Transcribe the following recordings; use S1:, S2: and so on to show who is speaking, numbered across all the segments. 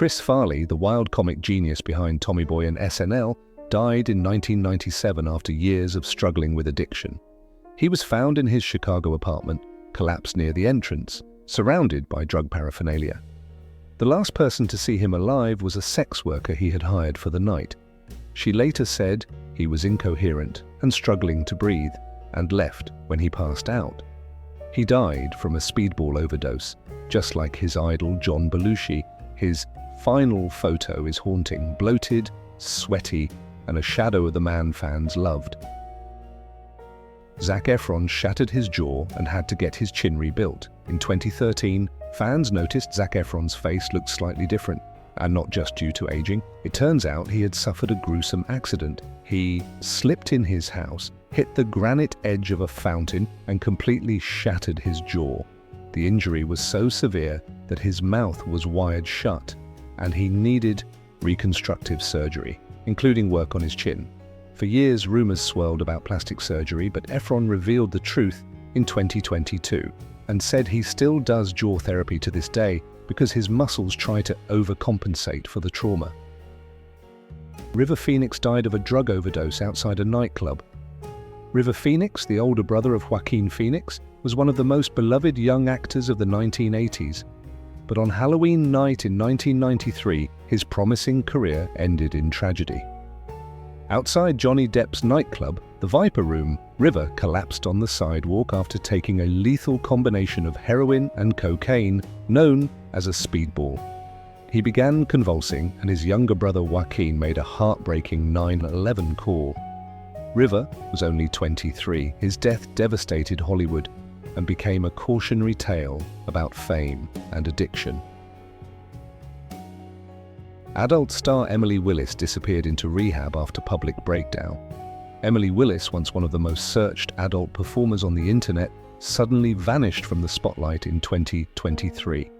S1: Chris Farley, the wild comic genius behind Tommy Boy and SNL, died in 1997 after years of struggling with addiction. He was found in his Chicago apartment, collapsed near the entrance, surrounded by drug paraphernalia. The last person to see him alive was a sex worker he had hired for the night. She later said he was incoherent and struggling to breathe, and left when he passed out. He died from a speedball overdose, just like his idol John Belushi. His final photo is haunting, bloated, sweaty, and a shadow of the man fans loved. Zac Efron shattered his jaw and had to get his chin rebuilt. In 2013, fans noticed Zac Efron's face looked slightly different, and not just due to aging. It turns out he had suffered a gruesome accident. He slipped in his house, hit the granite edge of a fountain, and completely shattered his jaw. The injury was so severe that his mouth was wired shut, and he needed reconstructive surgery, including work on his chin. For years, rumors swirled about plastic surgery, but Efron revealed the truth in 2022 and said he still does jaw therapy to this day because his muscles try to overcompensate for the trauma. River Phoenix died of a drug overdose outside a nightclub. River Phoenix, the older brother of Joaquin Phoenix, was one of the most beloved young actors of the 1980s. But on Halloween night in 1993, his promising career ended in tragedy. Outside Johnny Depp's nightclub, the Viper Room, River collapsed on the sidewalk after taking a lethal combination of heroin and cocaine, known as a speedball. He began convulsing, and his younger brother Joaquin made a heartbreaking 911 call. River was only 23. His death devastated Hollywood and became a cautionary tale about fame and addiction. Adult star Emily Willis disappeared into rehab after public breakdown. Emily Willis, once one of the most searched adult performers on the internet, suddenly vanished from the spotlight in 2023.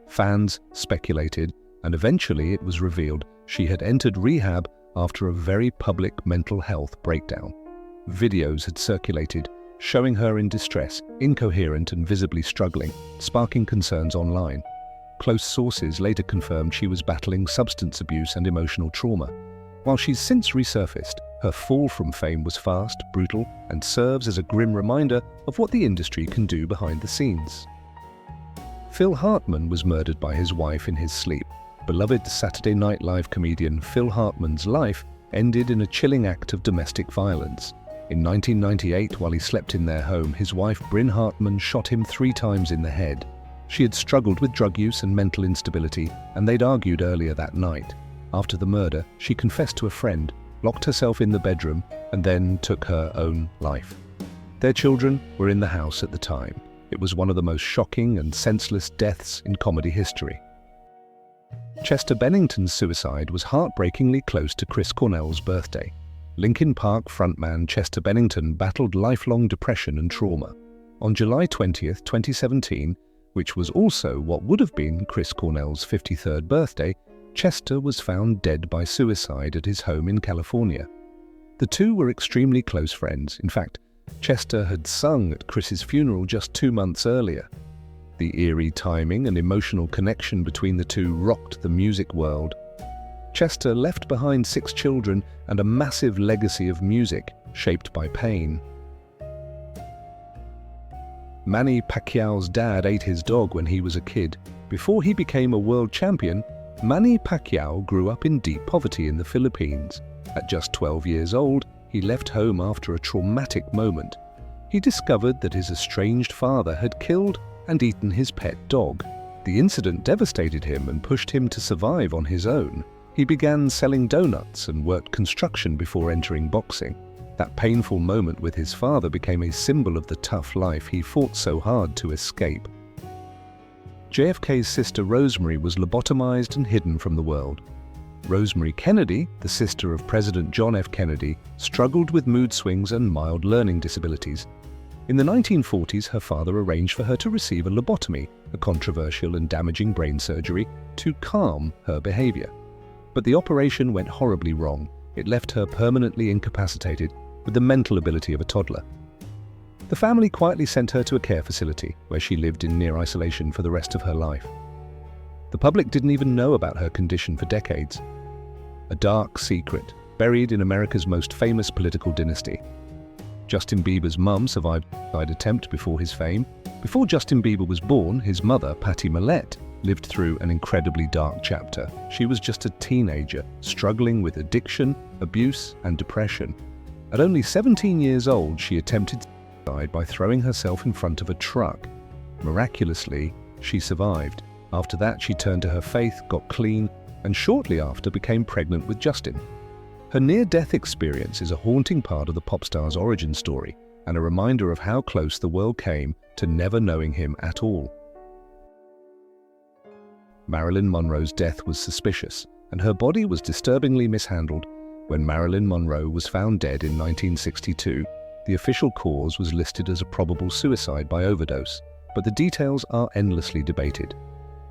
S1: Fans speculated, and eventually it was revealed she had entered rehab after a very public mental health breakdown. Videos had circulated showing her in distress, incoherent and visibly struggling, sparking concerns online. Close sources later confirmed she was battling substance abuse and emotional trauma. While she's since resurfaced, her fall from fame was fast, brutal, and serves as a grim reminder of what the industry can do behind the scenes. Phil Hartman was murdered by his wife in his sleep. Beloved Saturday Night Live comedian Phil Hartman's life ended in a chilling act of domestic violence. In 1998, while he slept in their home, his wife Bryn Hartman shot him 3 times in the head. She had struggled with drug use and mental instability, and they'd argued earlier that night. After the murder, she confessed to a friend, locked herself in the bedroom, and then took her own life. Their children were in the house at the time. It was one of the most shocking and senseless deaths in comedy history. Chester Bennington's suicide was heartbreakingly close to Chris Cornell's birthday. Linkin Park frontman Chester Bennington battled lifelong depression and trauma. On July 20th, 2017, which was also what would have been Chris Cornell's 53rd birthday, Chester was found dead by suicide at his home in California. The two were extremely close friends. In fact, Chester had sung at Chris's funeral just 2 months earlier. The eerie timing and emotional connection between the two rocked the music world. Chester left behind 6 children and a massive legacy of music shaped by pain. Manny Pacquiao's dad ate his dog when he was a kid. Before he became a world champion, Manny Pacquiao grew up in deep poverty in the Philippines. At just 12 years old, he left home after a traumatic moment. He discovered that his estranged father had killed and eaten his pet dog. The incident devastated him and pushed him to survive on his own. He began selling donuts and worked construction before entering boxing. That painful moment with his father became a symbol of the tough life he fought so hard to escape. JFK's sister Rosemary was lobotomized and hidden from the world. Rosemary Kennedy, the sister of President John F. Kennedy, struggled with mood swings and mild learning disabilities. In the 1940s, her father arranged for her to receive a lobotomy, a controversial and damaging brain surgery, to calm her behavior. But the operation went horribly wrong. It left her permanently incapacitated with the mental ability of a toddler. The family quietly sent her to a care facility, where she lived in near isolation for the rest of her life. The public didn't even know about her condition for decades. A dark secret, buried in America's most famous political dynasty. Justin Bieber's mum survived a suicide attempt before his fame. Before Justin Bieber was born, his mother, Patti Millette, lived through an incredibly dark chapter. She was just a teenager, struggling with addiction, abuse, and depression. At only 17 years old, she attempted suicide by throwing herself in front of a truck. Miraculously, she survived. After that, she turned to her faith, got clean, and shortly after became pregnant with Justin. Her near-death experience is a haunting part of the pop star's origin story and a reminder of how close the world came to never knowing him at all. Marilyn Monroe's death was suspicious, and her body was disturbingly mishandled. When Marilyn Monroe was found dead in 1962, the official cause was listed as a probable suicide by overdose, but the details are endlessly debated.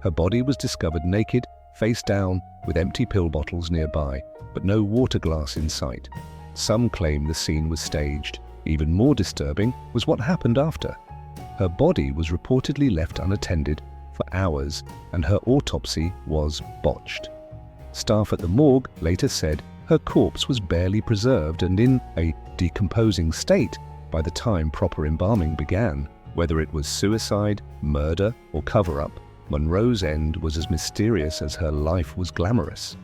S1: Her body was discovered naked, face down, with empty pill bottles nearby, but no water glass in sight. Some claim the scene was staged. Even more disturbing was what happened after. Her body was reportedly left unattended for hours, and her autopsy was botched. Staff at the morgue later said her corpse was barely preserved and in a decomposing state by the time proper embalming began. Whether it was suicide, murder, or cover-up, Monroe's end was as mysterious as her life was glamorous.